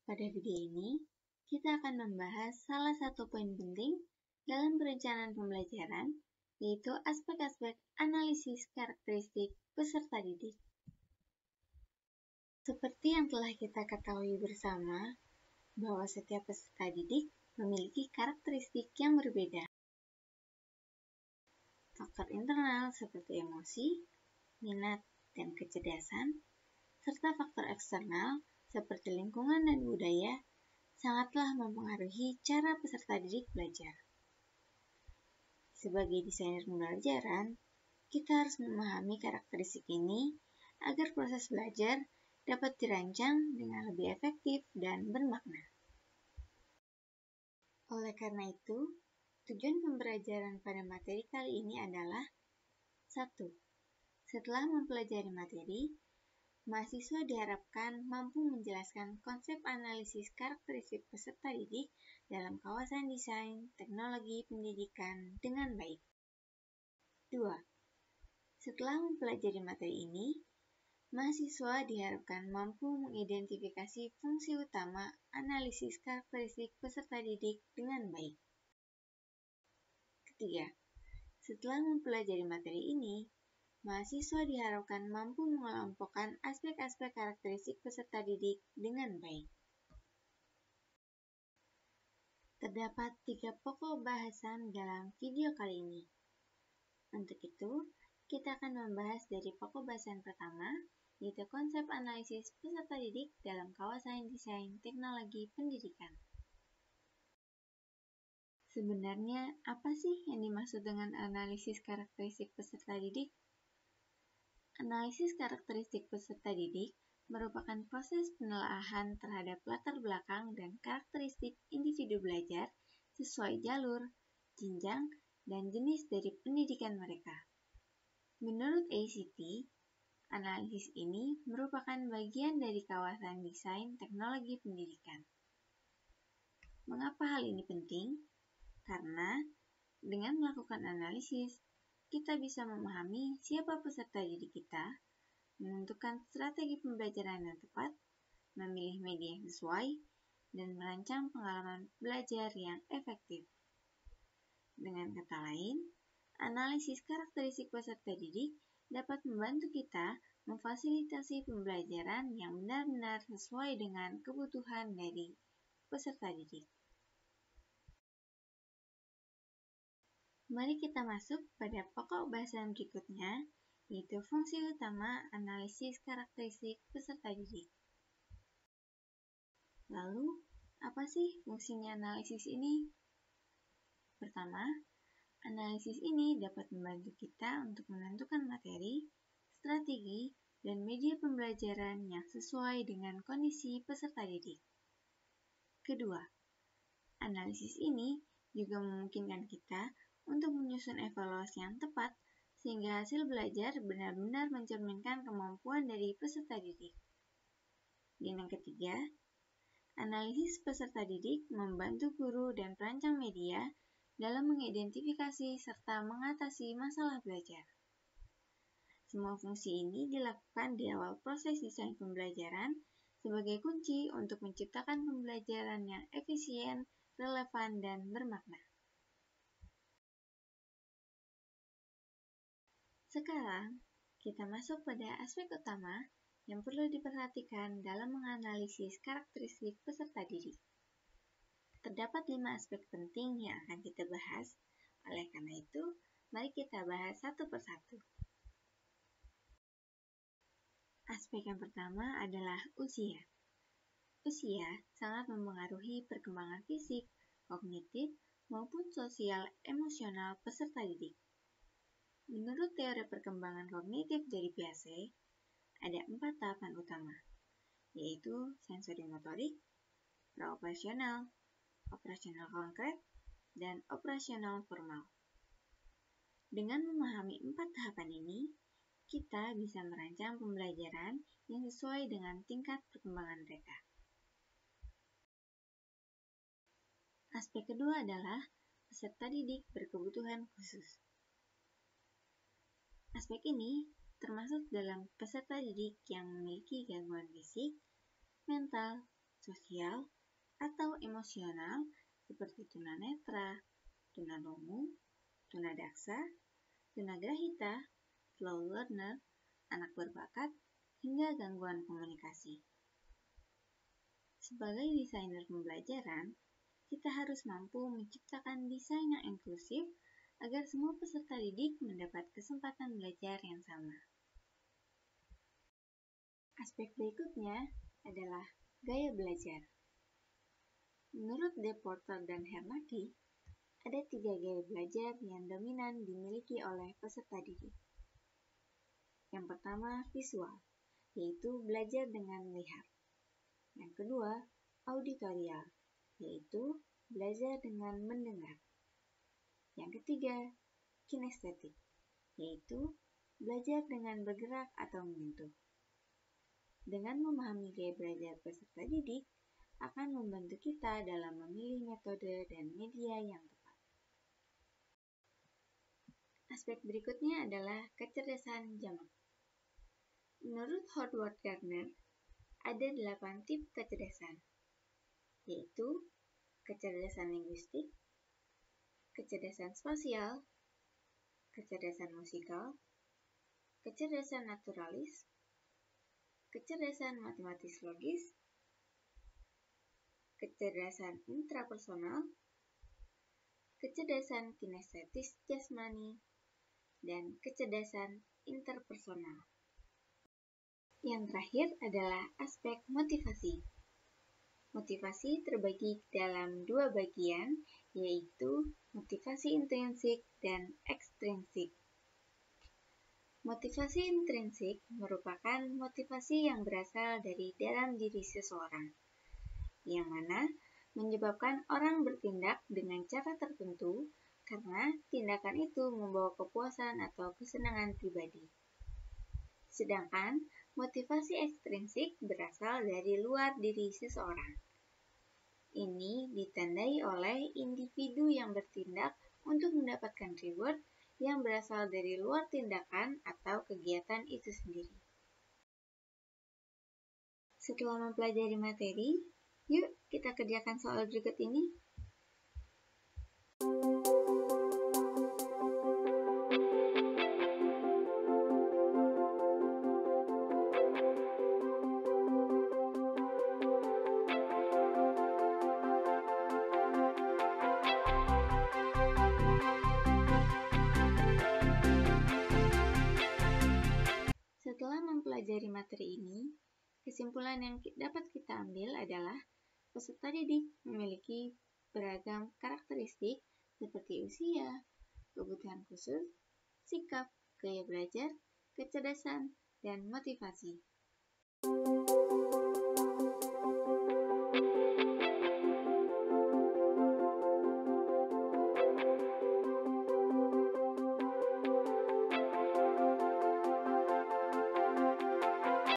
Pada video ini, kita akan membahas salah satu poin penting dalam perencanaan pembelajaran, yaitu aspek-aspek analisis karakteristik peserta didik. Seperti yang telah kita ketahui bersama, bahwa setiap peserta didik memiliki karakteristik yang berbeda. Faktor internal seperti emosi, minat, dan kecerdasan, serta faktor eksternal seperti lingkungan dan budaya sangatlah mempengaruhi cara peserta didik belajar. Sebagai desainer pembelajaran, kita harus memahami karakteristik ini agar proses belajar dapat dirancang dengan lebih efektif dan bermakna. Oleh karena itu, tujuan pembelajaran pada materi kali ini adalah 1. Setelah mempelajari materi, mahasiswa diharapkan mampu menjelaskan konsep analisis karakteristik peserta didik dalam kawasan desain teknologi pendidikan dengan baik. 2. Setelah mempelajari materi ini, mahasiswa diharapkan mampu mengidentifikasi fungsi utama analisis karakteristik peserta didik dengan baik. 3. Setelah mempelajari materi ini, mahasiswa diharapkan mampu mengelompokkan aspek-aspek karakteristik peserta didik dengan baik. Terdapat 3 pokok bahasan dalam video kali ini. Untuk itu, kita akan membahas dari pokok bahasan pertama, yaitu konsep analisis peserta didik dalam kawasan desain teknologi pendidikan. Sebenarnya, apa sih yang dimaksud dengan analisis karakteristik peserta didik? Analisis karakteristik peserta didik merupakan proses penelaahan terhadap latar belakang dan karakteristik individu belajar sesuai jalur, jenjang, dan jenis dari pendidikan mereka. Menurut ACT, analisis ini merupakan bagian dari kawasan desain teknologi pendidikan. Mengapa hal ini penting? Karena dengan melakukan analisis, kita bisa memahami siapa peserta didik kita, menentukan strategi pembelajaran yang tepat, memilih media yang sesuai, dan merancang pengalaman belajar yang efektif. Dengan kata lain, analisis karakteristik peserta didik dapat membantu kita memfasilitasi pembelajaran yang benar-benar sesuai dengan kebutuhan dari peserta didik. Mari kita masuk pada pokok bahasan berikutnya, yaitu fungsi utama analisis karakteristik peserta didik. Lalu, apa sih fungsinya analisis ini? Pertama, analisis ini dapat membantu kita untuk menentukan materi, strategi, dan media pembelajaran yang sesuai dengan kondisi peserta didik. Kedua, analisis ini juga memungkinkan kita untuk menyusun evaluasi yang tepat sehingga hasil belajar benar-benar mencerminkan kemampuan dari peserta didik. Dan yang ketiga, analisis peserta didik membantu guru dan perancang media dalam mengidentifikasi serta mengatasi masalah belajar. Semua fungsi ini dilakukan di awal proses desain pembelajaran sebagai kunci untuk menciptakan pembelajaran yang efisien, relevan, dan bermakna. Sekarang, kita masuk pada aspek utama yang perlu diperhatikan dalam menganalisis karakteristik peserta didik. Terdapat 5 aspek penting yang akan kita bahas, oleh karena itu, mari kita bahas satu persatu. Aspek yang pertama adalah usia. Usia sangat mempengaruhi perkembangan fisik, kognitif, maupun sosial emosional peserta didik. Menurut teori perkembangan kognitif dari Piaget, ada 4 tahapan utama, yaitu sensorimotorik, praoperasional, operasional konkret, dan operasional formal. Dengan memahami 4 tahapan ini, kita bisa merancang pembelajaran yang sesuai dengan tingkat perkembangan mereka. Aspek kedua adalah peserta didik berkebutuhan khusus. Aspek ini termasuk dalam peserta didik yang memiliki gangguan fisik, mental, sosial, atau emosional seperti tunanetra, tunarungu, tunadaksa, tunagrahita, slow learner, anak berbakat, hingga gangguan komunikasi. Sebagai desainer pembelajaran, kita harus mampu menciptakan desain yang inklusif agar semua peserta didik mendapat kesempatan belajar yang sama. Aspek berikutnya adalah gaya belajar. Menurut Deporter dan Hernaki, ada 3 gaya belajar yang dominan dimiliki oleh peserta didik. Yang pertama, visual, yaitu belajar dengan melihat. Yang kedua, auditorial, yaitu belajar dengan mendengar. Yang ketiga, kinestetik, yaitu belajar dengan bergerak atau menyentuh. Dengan memahami gaya belajar peserta didik, akan membantu kita dalam memilih metode dan media yang tepat. Aspek berikutnya adalah kecerdasan jamak. Menurut Howard Gardner, ada 8 tip kecerdasan, yaitu kecerdasan linguistik, kecerdasan spasial, kecerdasan musikal, kecerdasan naturalis, kecerdasan matematis logis, kecerdasan intrapersonal, kecerdasan kinestetis jasmani, dan kecerdasan interpersonal. Yang terakhir adalah aspek motivasi. Motivasi terbagi dalam 2 bagian, yaitu motivasi intrinsik dan ekstrinsik. Motivasi intrinsik merupakan motivasi yang berasal dari dalam diri seseorang, yang mana menyebabkan orang bertindak dengan cara tertentu karena tindakan itu membawa kepuasan atau kesenangan pribadi. Sedangkan motivasi ekstrinsik berasal dari luar diri seseorang. Ini ditandai oleh individu yang bertindak untuk mendapatkan reward yang berasal dari luar tindakan atau kegiatan itu sendiri. Setelah mempelajari materi, yuk kita kerjakan soal berikut ini. Setelah mempelajari materi ini, kesimpulan yang dapat kita ambil adalah peserta didik memiliki beragam karakteristik seperti usia, kebutuhan khusus, sikap, gaya belajar, kecerdasan, dan motivasi.